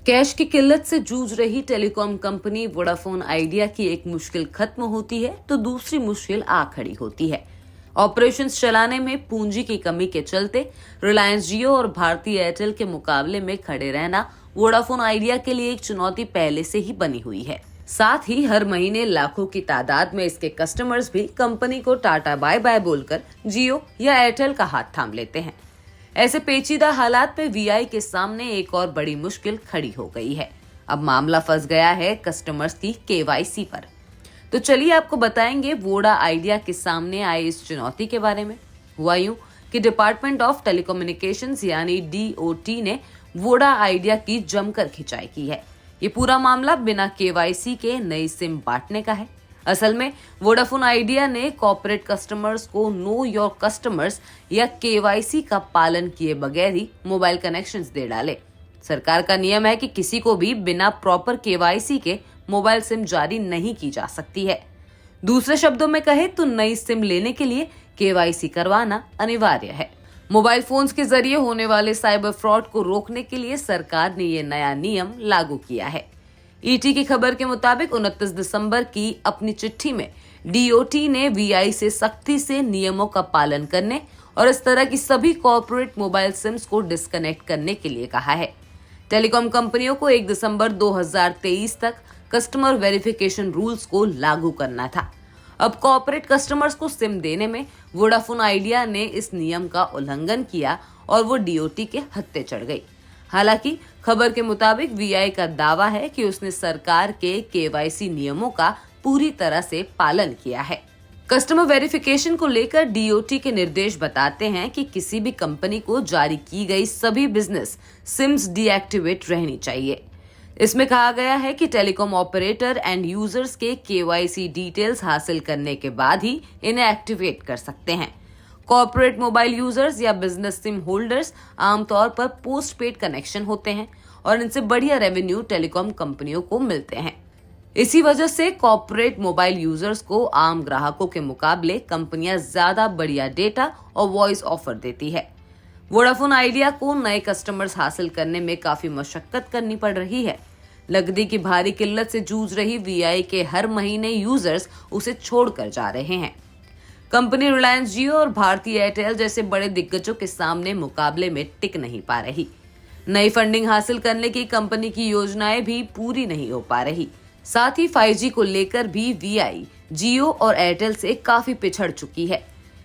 Cash की किल्लत से जूझ रही टेलीकॉम कंपनी वोडाफोन आइडिया की एक मुश्किल खत्म होती है तो दूसरी मुश्किल आ खड़ी होती है। ऑपरेशंस चलाने में पूंजी की कमी के चलते रिलायंस जियो और भारती एयरटेल के मुकाबले में खड़े रहना वोडाफोन आइडिया के लिए एक चुनौती पहले से ही बनी हुई है। साथ ही हर महीने लाखों की तादाद में इसके कस्टमर्स भी कंपनी को टाटा बाय बाय बोलकर जियो या एयरटेल का हाथ थाम लेते हैं। ऐसे पेचीदा हालात में वीआई के सामने एक और बड़ी मुश्किल खड़ी हो गई है। अब मामला फंस गया है कस्टमर्स की केवाईसी पर। तो चलिए आपको बताएंगे वोडा आइडिया के सामने आई इस चुनौती के बारे में। हुआ यूं कि डिपार्टमेंट ऑफ टेलीकम्युनिकेशंस यानी डीओटी ने वोडा आइडिया की जमकर खिंचाई की है। ये पूरा मामला बिना केवाईसी के नई सिम बांटने का है। असल में वोडाफोन आइडिया ने कॉर्पोरेट कस्टमर्स को नो योर कस्टमर्स या केवाईसी का पालन किए बगैर ही मोबाइल कनेक्शंस दे डाले। सरकार का नियम है कि किसी को भी बिना प्रॉपर केवाईसी के मोबाइल सिम जारी नहीं की जा सकती है। दूसरे शब्दों में कहे तो नई सिम लेने के लिए केवाईसी करवाना अनिवार्य है। मोबाइल फोन्स के जरिए होने वाले साइबर फ्रॉड को रोकने के लिए सरकार ने ये नया नियम लागू किया है। ईटी की खबर के मुताबिक 29 दिसंबर की अपनी चिट्ठी में डीओटी ने वीआई से सख्ती से नियमों का पालन करने और इस तरह की सभी कॉर्पोरेट मोबाइल सिम्स को डिस्कनेक्ट करने के लिए कहा है। टेलीकॉम कंपनियों को 1 दिसंबर 2023 तक कस्टमर वेरिफिकेशन रूल्स को लागू करना था। अब कॉर्पोरेट कस्टमर्स को सिम देने में वोडाफोन आइडिया ने इस नियम का उल्लंघन किया और वो डीओटी के हत्थे चढ़ गई। हालांकि खबर के मुताबिक वीआई का दावा है कि उसने सरकार के केवाईसी नियमों का पूरी तरह से पालन किया है। कस्टमर वेरिफिकेशन को लेकर डीओटी के निर्देश बताते हैं कि किसी भी कंपनी को जारी की गई सभी बिजनेस सिम्स डीएक्टिवेट रहनी चाहिए। इसमें कहा गया है कि टेलीकॉम ऑपरेटर एंड यूजर्स के केवाईसी डिटेल्स हासिल करने के बाद ही इन्हें एक्टिवेट कर सकते हैं। कॉर्पोरेट मोबाइल यूजर्स या बिजनेस सिम होल्डर्स आमतौर पर पोस्ट पेड कनेक्शन होते हैं और इनसे बढ़िया रेवेन्यू टेलीकॉम कंपनियों को मिलते हैं। इसी वजह से कॉर्पोरेट मोबाइल यूजर्स को आम ग्राहकों के मुकाबले कंपनियां ज्यादा बढ़िया डेटा और वॉइस ऑफर देती है। वोडाफोन आइडिया को नए कस्टमर्स हासिल करने में काफी मशक्कत करनी पड़ रही है। नकदी की भारी किल्लत से जूझ रही वीआई के हर महीने यूजर्स उसे छोड़कर जा रहे हैं। कंपनी रिलायंस जियो और भारती एयरटेल जैसे बड़े दिग्गजों के सामने मुकाबले में टिक नहीं पा रही। नई फंडिंग हासिल करने की कंपनी की योजनाएं भी पूरी नहीं हो पा रही। साथ ही 5G को लेकर भी वीआई जियो और एयरटेल से काफी पिछड़ चुकी है।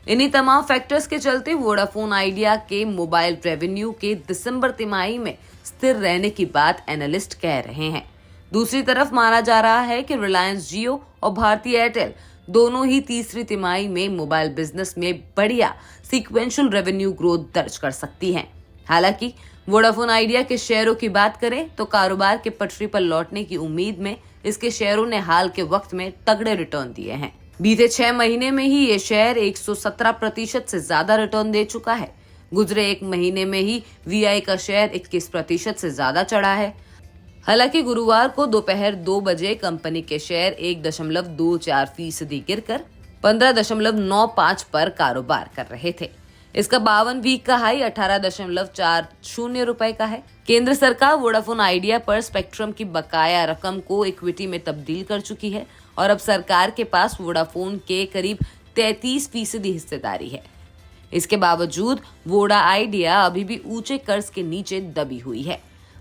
इन्हीं तमाम फैक्टर्स के चलते वोडाफोन आइडिया के मोबाइल रेवेन्यू के दिसंबर तिमाही में स्थिर रहने की बात एनालिस्ट कह रहे हैं। दूसरी तरफ माना जा रहा है कि रिलायंस जियो और भारती एयरटेल दोनों ही तीसरी तिमाही में मोबाइल बिजनेस में बढ़िया सीक्वेंशियल रेवेन्यू ग्रोथ दर्ज कर सकती हैं। हालांकि वोडाफोन आइडिया के शेयरों की बात करें तो कारोबार के पटरी पर लौटने की उम्मीद में इसके शेयरों ने हाल के वक्त में तगड़े रिटर्न दिए हैं। बीते 6 महीने में ही ये शेयर 117% से ज्यादा रिटर्न दे चुका है। गुजरे एक महीने में ही वीआई का शेयर 21% से ज्यादा चढ़ा है। हालांकि गुरुवार को दोपहर 2 बजे कंपनी के शेयर 1.24% गिरकर 15.95 पर कारोबार कर रहे थे। इसका 52 वीक का हाई 18.40 रुपए का है। केंद्र सरकार वोडाफोन आइडिया पर स्पेक्ट्रम की बकाया रकम को इक्विटी में तब्दील कर चुकी है और अब सरकार के पास वोडाफोन के करीब 33% हिस्सेदारी है। इसके बावजूद वोडा आइडिया अभी भी ऊंचे कर्ज के नीचे दबी हुई है।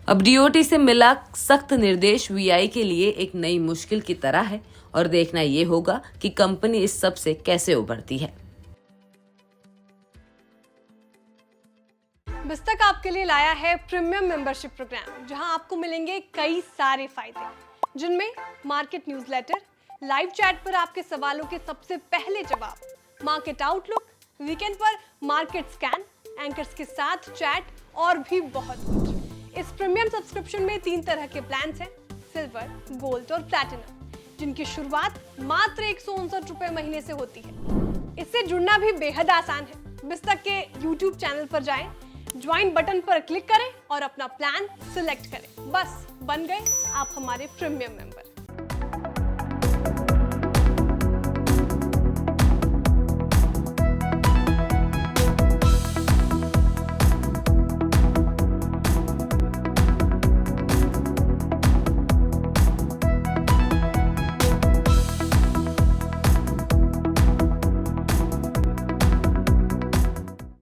अब डीओटी से मिला सख्त निर्देश वीआई के लिए एक नई मुश्किल की तरह है और देखना ये होगा कि कंपनी इस सब से कैसे उभरती है। बिस्तक आपके लिए लाया है प्रीमियम मेंबरशिप प्रोग्राम, जहां आपको मिलेंगे कई सारे फायदे, जिनमें मार्केट न्यूज़लेटर, लाइव चैट पर आपके सवालों के सबसे पहले जवाब, मार्केट आउटलुक, वीकेंड पर मार्केट स्कैन, एंकर्स के साथ चैट और भी बहुत कुछ। इस प्रीमियम सब्सक्रिप्शन में 3 तरह के प्लान्स हैं, सिल्वर, गोल्ड और प्लैटिनम, जिनकी शुरुआत मात्र 159 रुपए महीने से होती है। इससे जुड़ना भी बेहद आसान है। बिस्तक के YouTube चैनल पर जाएं, ज्वाइन बटन पर क्लिक करें और अपना प्लान सिलेक्ट करें। बस बन गए आप हमारे प्रीमियम मेंबर।